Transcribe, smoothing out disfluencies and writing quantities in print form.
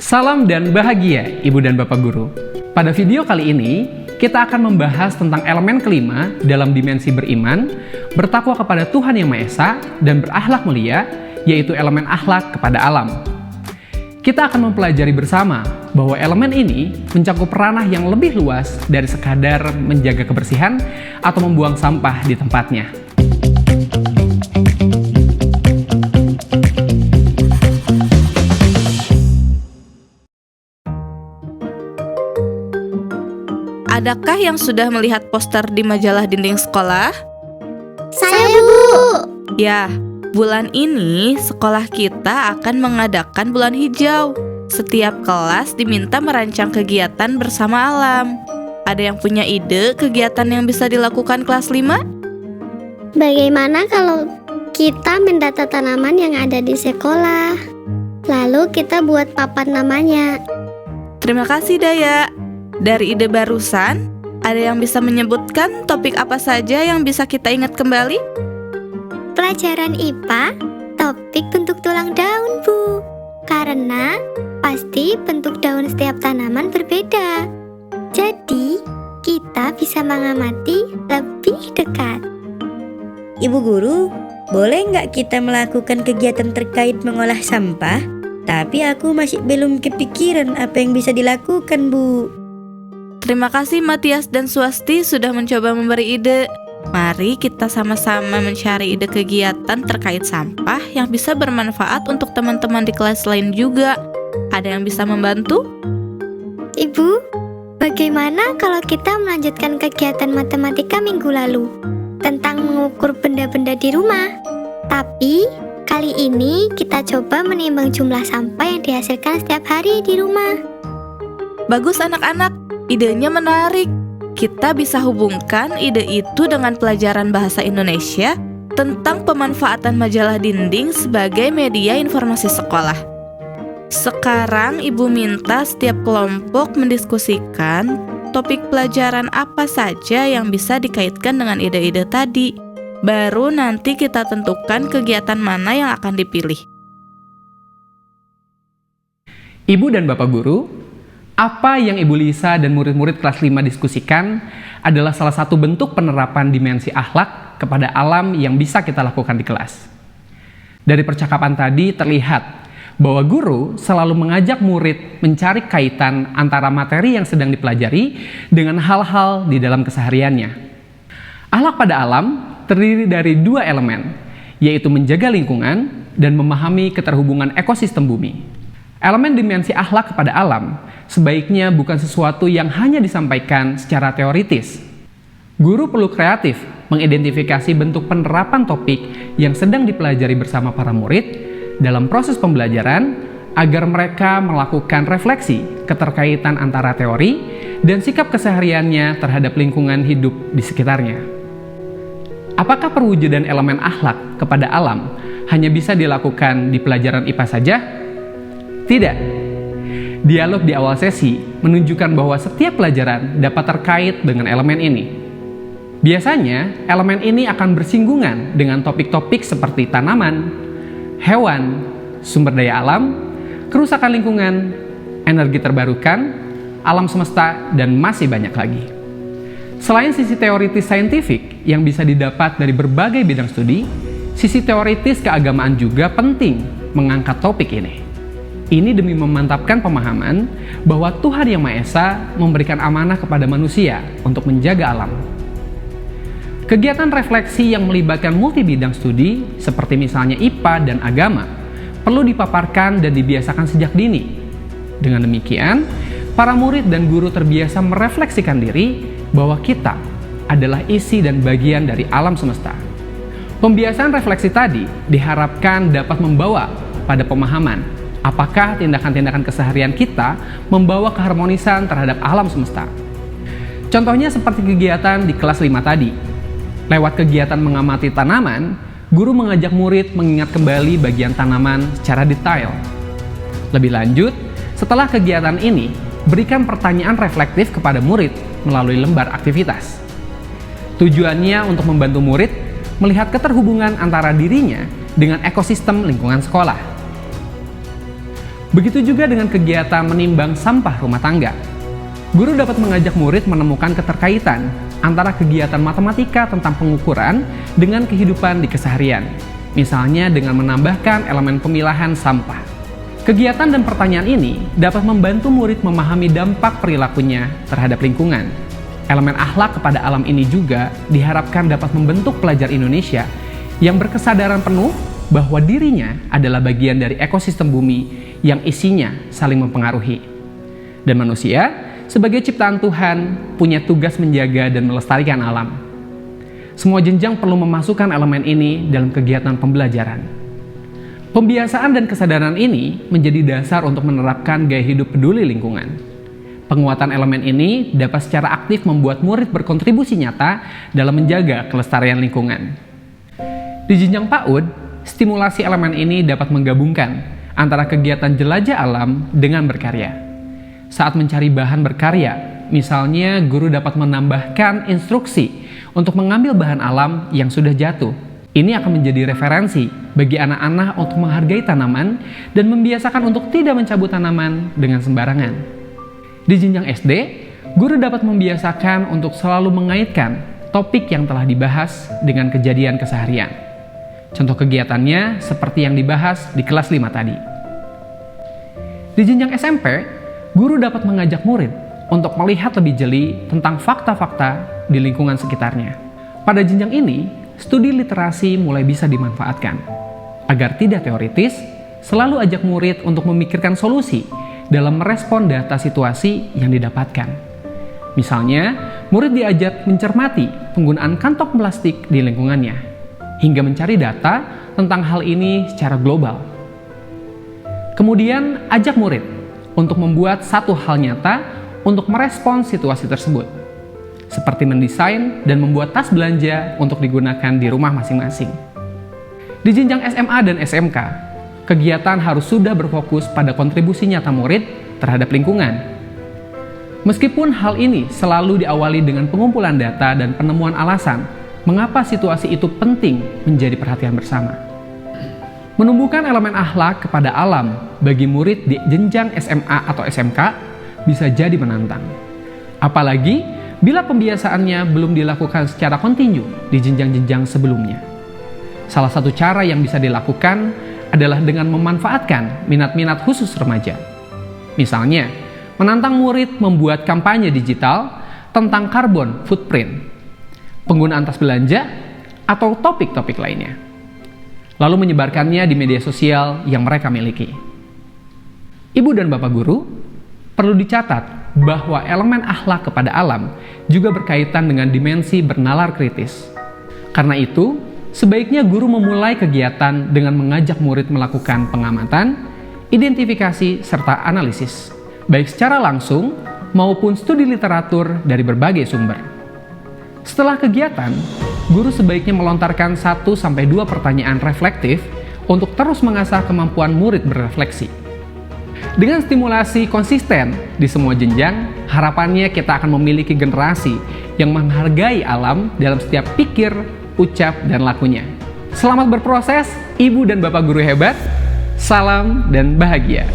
Salam dan bahagia, Ibu dan Bapak Guru. Pada video kali ini, kita akan membahas tentang elemen kelima dalam dimensi beriman, bertakwa kepada Tuhan Yang Maha Esa, dan berakhlak mulia, yaitu elemen akhlak kepada alam. Kita akan mempelajari bersama bahwa elemen ini mencakup ranah yang lebih luas dari sekadar menjaga kebersihan atau membuang sampah di tempatnya. Adakah yang sudah melihat poster di majalah dinding sekolah? Saya, Bu. Ya, bulan ini sekolah kita akan mengadakan bulan hijau. Setiap kelas diminta merancang kegiatan bersama alam. Ada yang punya ide kegiatan yang bisa dilakukan kelas 5? Bagaimana kalau kita mendata tanaman yang ada di sekolah? Lalu kita buat papan namanya. Terima kasih, Daya. Dari ide barusan, ada yang bisa menyebutkan topik apa saja yang bisa kita ingat kembali? Pelajaran IPA, topik bentuk tulang daun, Bu. Karena pasti bentuk daun setiap tanaman berbeda. Jadi, kita bisa mengamati lebih dekat. Ibu Guru, boleh nggak kita melakukan kegiatan terkait mengolah sampah? Tapi aku masih belum kepikiran apa yang bisa dilakukan, Bu. Terima kasih Matias dan Swasti sudah mencoba memberi ide. Mari kita sama-sama mencari ide kegiatan terkait sampah yang bisa bermanfaat untuk teman-teman di kelas lain juga. Ada yang bisa membantu? Ibu, bagaimana kalau kita melanjutkan kegiatan matematika minggu lalu tentang mengukur benda-benda di rumah? Tapi kali ini kita coba menimbang jumlah sampah yang dihasilkan setiap hari di rumah. Bagus anak-anak, idenya menarik. Kita bisa hubungkan ide itu dengan pelajaran bahasa Indonesia tentang pemanfaatan majalah dinding sebagai media informasi sekolah. Sekarang Ibu minta setiap kelompok mendiskusikan topik pelajaran apa saja yang bisa dikaitkan dengan ide-ide tadi. Baru nanti kita tentukan kegiatan mana yang akan dipilih. Ibu dan Bapak Guru, apa yang Ibu Lisa dan murid-murid kelas 5 diskusikan adalah salah satu bentuk penerapan dimensi akhlak kepada alam yang bisa kita lakukan di kelas. Dari percakapan tadi terlihat bahwa guru selalu mengajak murid mencari kaitan antara materi yang sedang dipelajari dengan hal-hal di dalam kesehariannya. Akhlak pada alam terdiri dari dua elemen, yaitu menjaga lingkungan dan memahami keterhubungan ekosistem bumi. Elemen dimensi akhlak kepada alam sebaiknya bukan sesuatu yang hanya disampaikan secara teoritis. Guru perlu kreatif mengidentifikasi bentuk penerapan topik yang sedang dipelajari bersama para murid dalam proses pembelajaran agar mereka melakukan refleksi keterkaitan antara teori dan sikap kesehariannya terhadap lingkungan hidup di sekitarnya. Apakah perwujudan elemen akhlak kepada alam hanya bisa dilakukan di pelajaran IPA saja? Tidak. Dialog di awal sesi menunjukkan bahwa setiap pelajaran dapat terkait dengan elemen ini. Biasanya, elemen ini akan bersinggungan dengan topik-topik seperti tanaman, hewan, sumber daya alam, kerusakan lingkungan, energi terbarukan, alam semesta, dan masih banyak lagi. Selain sisi teoritis saintifik yang bisa didapat dari berbagai bidang studi, sisi teoritis keagamaan juga penting mengangkat topik ini. Ini demi memantapkan pemahaman bahwa Tuhan Yang Maha Esa memberikan amanah kepada manusia untuk menjaga alam. Kegiatan refleksi yang melibatkan multi bidang studi, seperti misalnya IPA dan agama, perlu dipaparkan dan dibiasakan sejak dini. Dengan demikian, para murid dan guru terbiasa merefleksikan diri bahwa kita adalah isi dan bagian dari alam semesta. Pembiasaan refleksi tadi diharapkan dapat membawa pada pemahaman apakah tindakan-tindakan keseharian kita membawa keharmonisan terhadap alam semesta. Contohnya seperti kegiatan di kelas 5 tadi. Lewat kegiatan mengamati tanaman, guru mengajak murid mengingat kembali bagian tanaman secara detail. Lebih lanjut, setelah kegiatan ini, berikan pertanyaan reflektif kepada murid melalui lembar aktivitas. Tujuannya untuk membantu murid melihat keterhubungan antara dirinya dengan ekosistem lingkungan sekolah. Begitu juga dengan kegiatan menimbang sampah rumah tangga. Guru dapat mengajak murid menemukan keterkaitan antara kegiatan matematika tentang pengukuran dengan kehidupan di keseharian, misalnya dengan menambahkan elemen pemilahan sampah. Kegiatan dan pertanyaan ini dapat membantu murid memahami dampak perilakunya terhadap lingkungan. Elemen akhlak kepada alam ini juga diharapkan dapat membentuk pelajar Indonesia yang berkesadaran penuh bahwa dirinya adalah bagian dari ekosistem bumi yang isinya saling mempengaruhi. Dan manusia, sebagai ciptaan Tuhan, punya tugas menjaga dan melestarikan alam. Semua jenjang perlu memasukkan elemen ini dalam kegiatan pembelajaran. Pembiasaan dan kesadaran ini menjadi dasar untuk menerapkan gaya hidup peduli lingkungan. Penguatan elemen ini dapat secara aktif membuat murid berkontribusi nyata dalam menjaga kelestarian lingkungan. Di jenjang PAUD, stimulasi elemen ini dapat menggabungkan antara kegiatan jelajah alam dengan berkarya. Saat mencari bahan berkarya, misalnya guru dapat menambahkan instruksi untuk mengambil bahan alam yang sudah jatuh. Ini akan menjadi referensi bagi anak-anak untuk menghargai tanaman dan membiasakan untuk tidak mencabut tanaman dengan sembarangan. Di jenjang SD, guru dapat membiasakan untuk selalu mengaitkan topik yang telah dibahas dengan kejadian keseharian. Contoh kegiatannya seperti yang dibahas di kelas 5 tadi. Di jenjang SMP, guru dapat mengajak murid untuk melihat lebih jeli tentang fakta-fakta di lingkungan sekitarnya. Pada jenjang ini, studi literasi mulai bisa dimanfaatkan. Agar tidak teoritis, selalu ajak murid untuk memikirkan solusi dalam merespon data situasi yang didapatkan. Misalnya, murid diajak mencermati penggunaan kantong plastik di lingkungannya, hingga mencari data tentang hal ini secara global. Kemudian, ajak murid untuk membuat satu hal nyata untuk merespons situasi tersebut, seperti mendesain dan membuat tas belanja untuk digunakan di rumah masing-masing. Di jenjang SMA dan SMK, kegiatan harus sudah berfokus pada kontribusi nyata murid terhadap lingkungan. Meskipun hal ini selalu diawali dengan pengumpulan data dan penemuan alasan mengapa situasi itu penting menjadi perhatian bersama. Menumbuhkan elemen akhlak kepada alam bagi murid di jenjang SMA atau SMK bisa jadi menantang. Apalagi bila pembiasaannya belum dilakukan secara kontinu di jenjang-jenjang sebelumnya. Salah satu cara yang bisa dilakukan adalah dengan memanfaatkan minat-minat khusus remaja. Misalnya, menantang murid membuat kampanye digital tentang carbon footprint, penggunaan tas belanja, atau topik-topik lainnya. Lalu menyebarkannya di media sosial yang mereka miliki. Ibu dan Bapak Guru, perlu dicatat bahwa elemen akhlak kepada alam juga berkaitan dengan dimensi bernalar kritis. Karena itu, sebaiknya guru memulai kegiatan dengan mengajak murid melakukan pengamatan, identifikasi, serta analisis, baik secara langsung maupun studi literatur dari berbagai sumber. Setelah kegiatan, guru sebaiknya melontarkan 1-2 pertanyaan reflektif untuk terus mengasah kemampuan murid berefleksi. Dengan stimulasi konsisten di semua jenjang, harapannya kita akan memiliki generasi yang menghargai alam dalam setiap pikir, ucap, dan lakunya. Selamat berproses, Ibu dan Bapak Guru hebat. Salam dan bahagia.